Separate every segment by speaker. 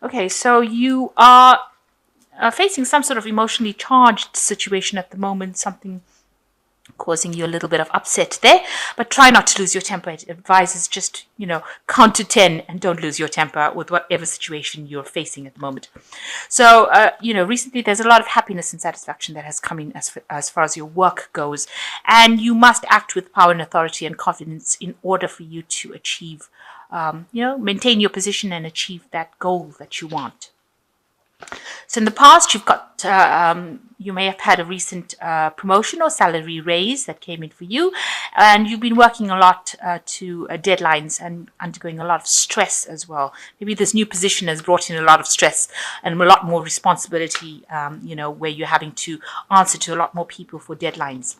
Speaker 1: Okay, so you are facing some sort of emotionally charged situation at the moment, something causing you a little bit of upset there, but try not to lose your temper. It advises just, count to 10 and don't lose your temper with whatever situation you're facing at the moment. So, recently there's a lot of happiness and satisfaction that has come in as far as your work goes, and you must act with power and authority and confidence in order for you to achieve, maintain your position and achieve that goal that you want. So in the past, you may have had a recent promotion or salary raise that came in for you, and you've been working a lot to deadlines and undergoing a lot of stress as well. Maybe this new position has brought in a lot of stress and a lot more responsibility, where you're having to answer to a lot more people for deadlines.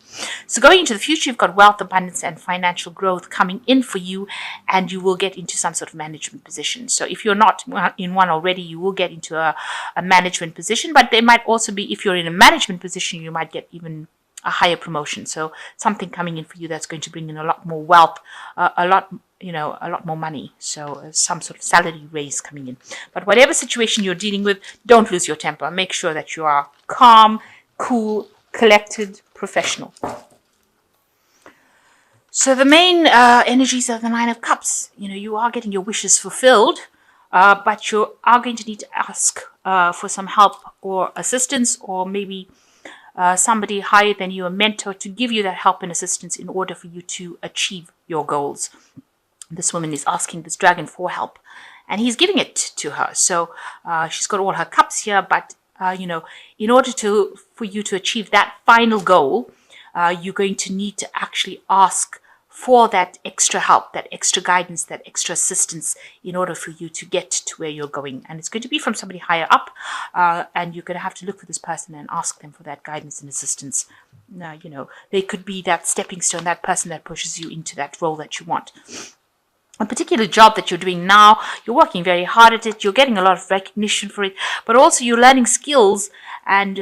Speaker 1: So going into the future, you've got wealth, abundance, and financial growth coming in for you, and you will get into some sort of management position. So if you're not in one already, you will get into a management position, but there might also be, if you're in a management position, you might get even a higher promotion. So something coming in for you that's going to bring in a lot more wealth, a lot more money. So some sort of salary raise coming in. But whatever situation you're dealing with, don't lose your temper. Make sure that you are calm, cool, collected, professional. So the main energies of the Nine of Cups, you are getting your wishes fulfilled, but you are going to need to ask for some help or assistance, or maybe somebody higher than you, a mentor, to give you that help and assistance in order for you to achieve your goals. This woman is asking this dragon for help, and he's giving it to her. So she's got all her cups here, but in order for you to achieve that final goal, you're going to need to actually ask for that extra help, that extra guidance, that extra assistance in order for you to get to where you're going. And it's going to be from somebody higher up, and you're going to have to look for this person and ask them for that guidance and assistance. Now, they could be that stepping stone, that person that pushes you into that role that you want. A particular job that you're doing now, you're working very hard at it, you're getting a lot of recognition for it, but also you're learning skills and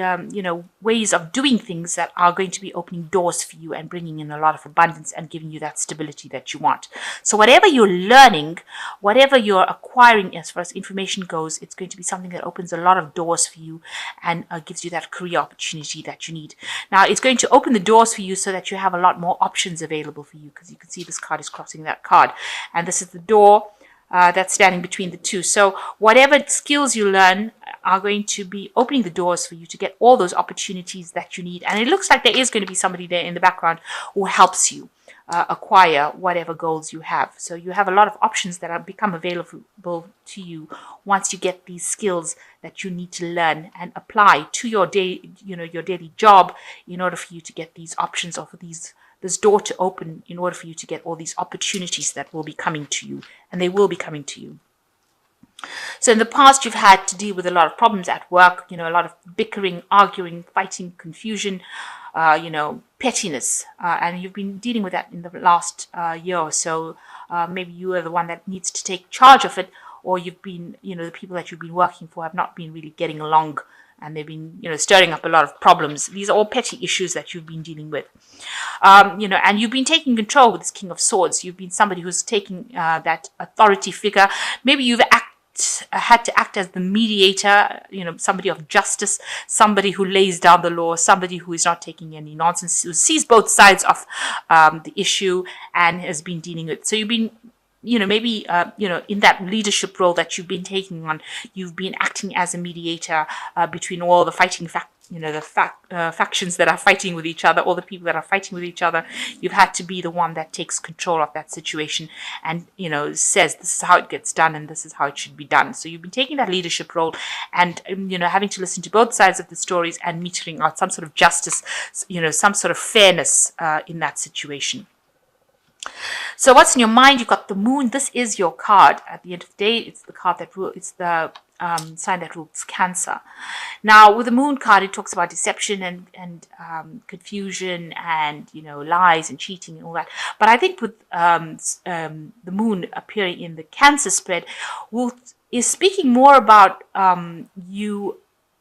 Speaker 1: ways of doing things that are going to be opening doors for you and bringing in a lot of abundance and giving you that stability that you want. So whatever you're learning, whatever you're acquiring as far as information goes, it's going to be something that opens a lot of doors for you and gives you that career opportunity that you need. Now, it's going to open the doors for you so that you have a lot more options available for you, because you can see this card is crossing that card, and this is the door that's standing between the two. So whatever skills you learn are going to be opening the doors for you to get all those opportunities that you need. And it looks like there is going to be somebody there in the background who helps you acquire whatever goals you have. So you have a lot of options that are become available to you once you get these skills that you need to learn and apply to your your daily job, in order for you to get these options, or for this door to open, in order for you to get all these opportunities that will be coming to you, and they will be coming to you. So in the past, you've had to deal with a lot of problems at work, a lot of bickering, arguing, fighting, confusion, pettiness, and you've been dealing with that in the last year or so. Maybe you are the one that needs to take charge of it, or you've been, the people that you've been working for have not been really getting along, and they've been, stirring up a lot of problems. These are all petty issues that you've been dealing with. And you've been taking control with this King of Swords. You've been somebody who's taking that authority figure. Maybe you've had to act as the mediator, somebody of justice, somebody who lays down the law, somebody who is not taking any nonsense, who sees both sides of the issue and has been dealing with. So you've been maybe, in that leadership role that you've been taking on, you've been acting as a mediator between all the fighting factions that are fighting with each other, all the people that are fighting with each other. You've had to be the one that takes control of that situation and, says this is how it gets done and this is how it should be done. So you've been taking that leadership role and, having to listen to both sides of the stories and metering out some sort of justice, some sort of fairness in that situation. So what's in your mind? You've got the moon. This is your card. At the end of the day, it's the card that it's the sign that rules Cancer. Now, with the moon card, it talks about deception and confusion and, lies and cheating and all that. But I think with the moon appearing in the Cancer spread is speaking more about you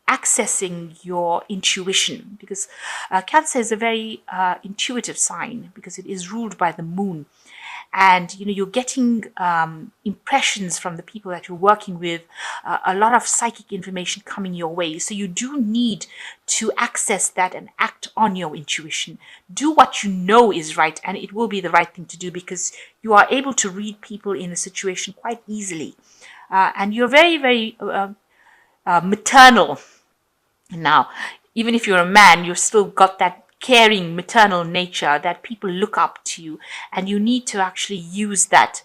Speaker 1: accessing your intuition, because Cancer is a very intuitive sign, because it is ruled by the moon. and you're getting impressions from the people that you're working with, a lot of psychic information coming your way. So you do need to access that and act on your intuition. Do what you know is right, and it will be the right thing to do, because you are able to read people in a situation quite easily, and you're very, very maternal. Now, even if you're a man, you've still got that caring maternal nature that people look up to you, and you need to actually use that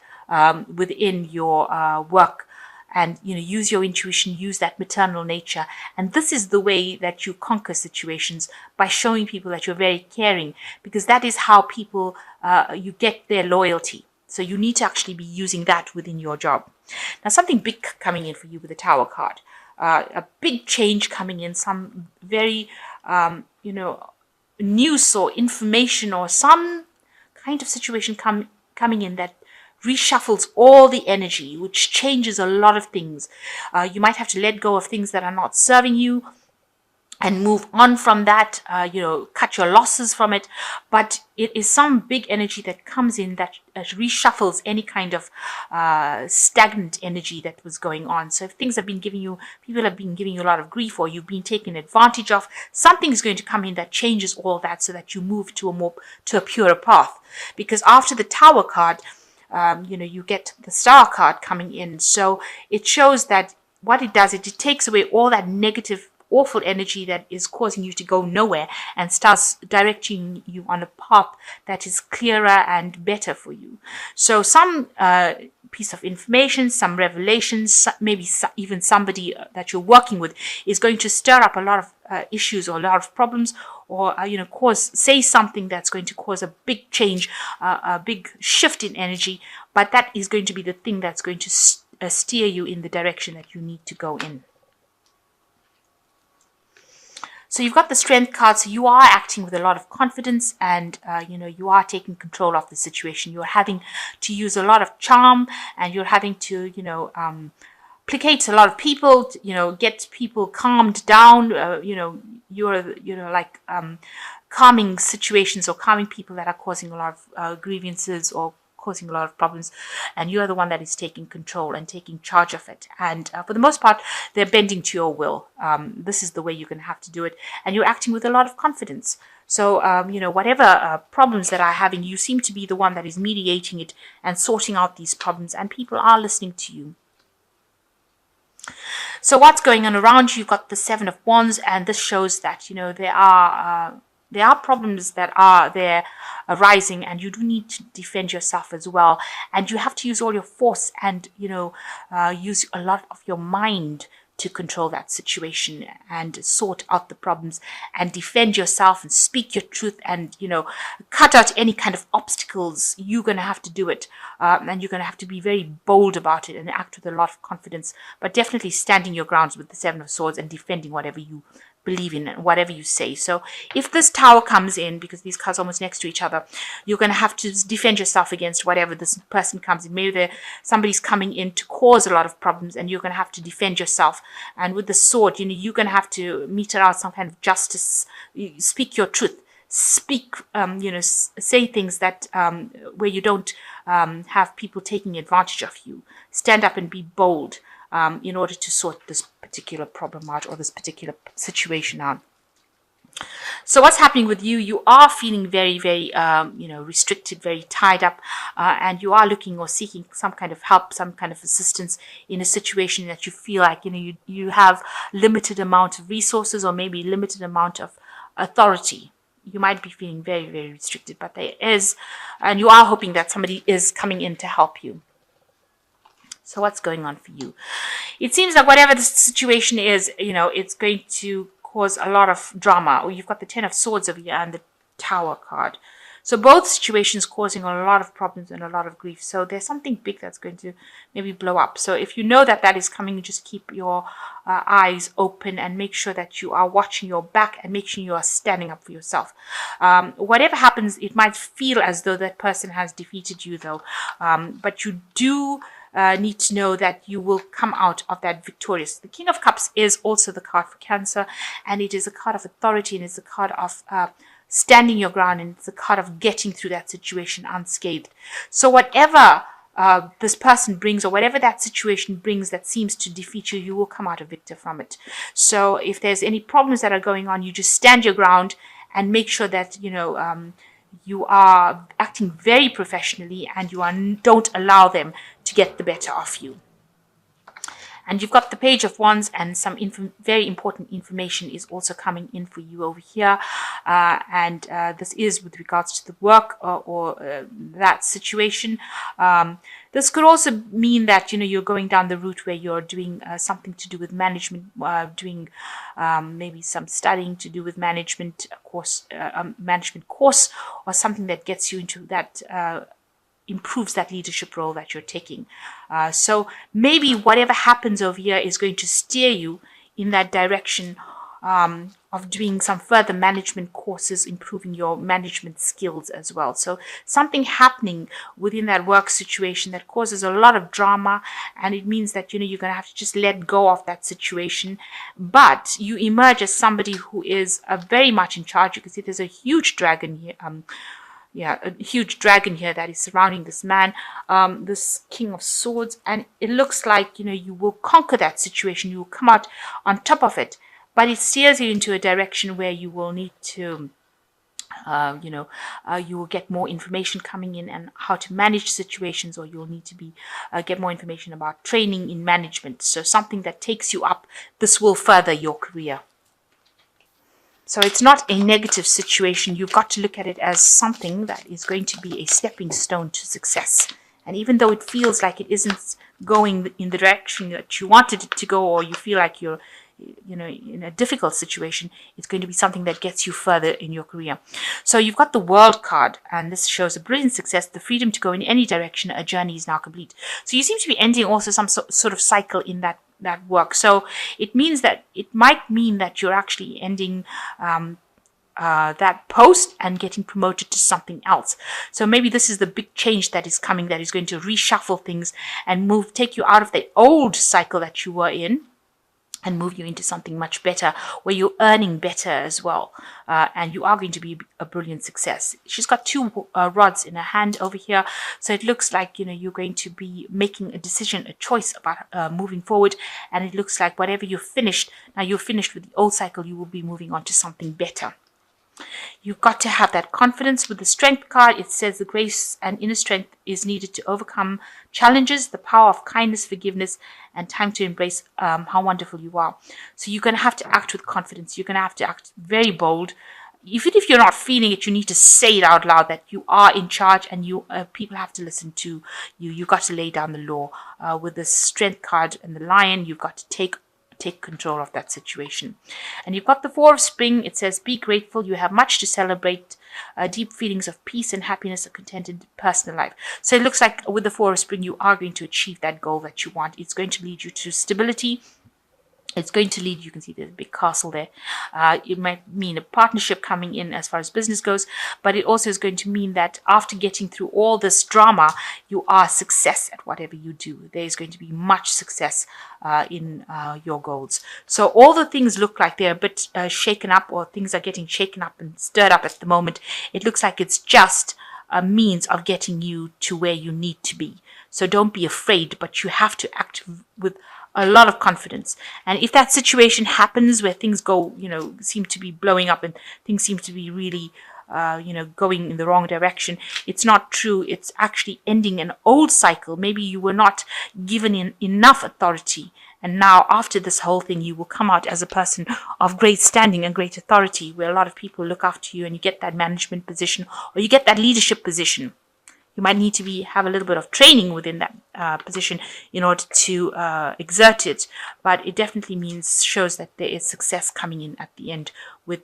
Speaker 1: within your work, and use your intuition, use that maternal nature. And this is the way that you conquer situations, by showing people that you're very caring, because that is how people you get their loyalty. So you need to actually be using that within your job. Now, something big coming in for you with the Tower card. A big change coming in, some very, news or information, or some kind of situation coming in that reshuffles all the energy, which changes a lot of things. You might have to let go of things that are not serving you and move on from that, cut your losses from it. But it is some big energy that comes in that reshuffles any kind of stagnant energy that was going on. So if things have been people have been giving you a lot of grief, or you've been taken advantage of, something is going to come in that changes all that, so that you move to a purer path. Because after the Tower card, you get the Star card coming in. So it shows that what it does, it takes away all that negative, awful energy that is causing you to go nowhere, and starts directing you on a path that is clearer and better for you. So some piece of information, some revelations, maybe even somebody that you're working with is going to stir up a lot of issues, or a lot of problems, or say something that's going to cause a big change, a big shift in energy. But that is going to be the thing that's going to steer you in the direction that you need to go in. So you've got the Strength card, so you are acting with a lot of confidence, and you are taking control of the situation. You're having to use a lot of charm, and you're having to placate a lot of people, get people calmed down. You're like calming situations, or calming people that are causing a lot of grievances, or causing a lot of problems, and you are the one that is taking control and taking charge of it. And for the most part, they're bending to your will. This is the way you're going to have to do it, and you're acting with a lot of confidence. So, whatever problems that are having, you seem to be the one that is mediating it and sorting out these problems, and people are listening to you. So what's going on around you? You've got the Seven of Wands, and this shows that, there are problems that are there arising, and you do need to defend yourself as well. And you have to use all your force, and, use a lot of your mind to control that situation and sort out the problems and defend yourself and speak your truth, and, cut out any kind of obstacles. You're going to have to do it. And you're going to have to be very bold about it and act with a lot of confidence, but definitely standing your grounds with the Seven of Swords and defending whatever you believe in and whatever you say. So if this Tower comes in, because these cards are almost next to each other, you're going to have to defend yourself against whatever this person comes in. Maybe somebody's coming in to cause a lot of problems, and you're going to have to defend yourself. And with the sword, you're going to have to meter out some kind of justice. Speak your truth. Speak, say things that where you don't have people taking advantage of you. Stand up and be bold in order to sort this particular problem out, or this particular situation out. So what's happening with you? You are feeling very, very, restricted, very tied up, and you are looking or seeking some kind of help, some kind of assistance in a situation that you feel like, you have limited amount of resources, or maybe limited amount of authority. You might be feeling very, very restricted, but there is, and you are hoping that somebody is coming in to help you. So what's going on for you? It seems like whatever the situation is, it's going to cause a lot of drama. Or you've got the Ten of Swords over here and the Tower card. So both situations causing a lot of problems and a lot of grief. So there's something big that's going to maybe blow up. So if you know that that is coming, just keep your eyes open and make sure that you are watching your back and make sure you are standing up for yourself. Whatever happens, it might feel as though that person has defeated you, though. But you do need to know that you will come out of that victorious. The King of Cups is also the card for Cancer, and it is a card of authority, and it's a card of standing your ground, and it's a card of getting through that situation unscathed. So whatever this person brings, or whatever that situation brings that seems to defeat you, you will come out a victor from it. So if there's any problems that are going on, you just stand your ground and make sure that you are acting very professionally, and don't allow them to get the better of you. And you've got the Page of Wands, and some very important information is also coming in for you over here. And this is with regards to the work or that situation. This could also mean that, you're going down the route where you're doing something to do with management, doing maybe some studying to do with management course, or something that gets you into that improves that leadership role that you're taking. So maybe whatever happens over here is going to steer you in that direction of doing some further management courses, improving your management skills as well. So something happening within that work situation that causes a lot of drama, and it means that you're going to have to just let go of that situation. But you emerge as somebody who is very much in charge. You can see there's a huge dragon here. A huge dragon here that is surrounding this man, this King of Swords, and it looks like you will conquer that situation. You will come out on top of it, but it steers you into a direction where you will need to you will get more information coming in and how to manage situations, or you'll need to get more information about training in management. So something that takes you up. This will further your career. So it's not a negative situation. You've got to look at it as something that is going to be a stepping stone to success. And even though it feels like it isn't going in the direction that you wanted it to go, or you feel like you're in a difficult situation, it's going to be something that gets you further in your career. So you've got the World card, and this shows a brilliant success, the freedom to go in any direction. A journey is now complete. So you seem to be ending also some sort of cycle in that work. So it might mean that you're actually ending that post and getting promoted to something else. So maybe this is the big change that is coming, that is going to reshuffle things and take you out of the old cycle that you were in, and move you into something much better, where you're earning better as well. And you are going to be a brilliant success. She's got two rods in her hand over here. So it looks like, you're going to be making a decision, a choice about moving forward. And it looks like whatever you're finished with the old cycle, you will be moving on to something better. You've got to have that confidence. With the Strength card, it says the grace and inner strength is needed to overcome challenges, the power of kindness, forgiveness, and time to embrace how wonderful you are. So you're going to have to act with confidence. You're going to have to act very bold. Even if you're not feeling it, you need to say it out loud that you are in charge, and people have to listen to you. You've got to lay down the law. With the Strength card and the Lion, you've got to take control of that situation. And you've got the Four of Spring. It says, be grateful. You have much to celebrate. Deep feelings of peace and happiness, a contented personal life. So it looks like with the Four of Spring, you are going to achieve that goal that you want. It's going to lead you to stability. It's going to lead, you can see there's a big castle there. It might mean a partnership coming in as far as business goes, but it also is going to mean that after getting through all this drama, you are a success at whatever you do. There is going to be much success in your goals. So all the things look like they're a bit shaken up, or things are getting shaken up and stirred up at the moment. It looks like it's just a means of getting you to where you need to be. So don't be afraid, but you have to act with a lot of confidence. And if that situation happens where things go, seem to be blowing up and things seem to be really, going in the wrong direction, it's not true. It's actually ending an old cycle. Maybe you were not given enough authority. And now after this whole thing, you will come out as a person of great standing and great authority, where a lot of people look after you, and you get that management position, or you get that leadership position. You might need to have a little bit of training within that position in order to exert it, but it definitely shows that there is success coming in at the end with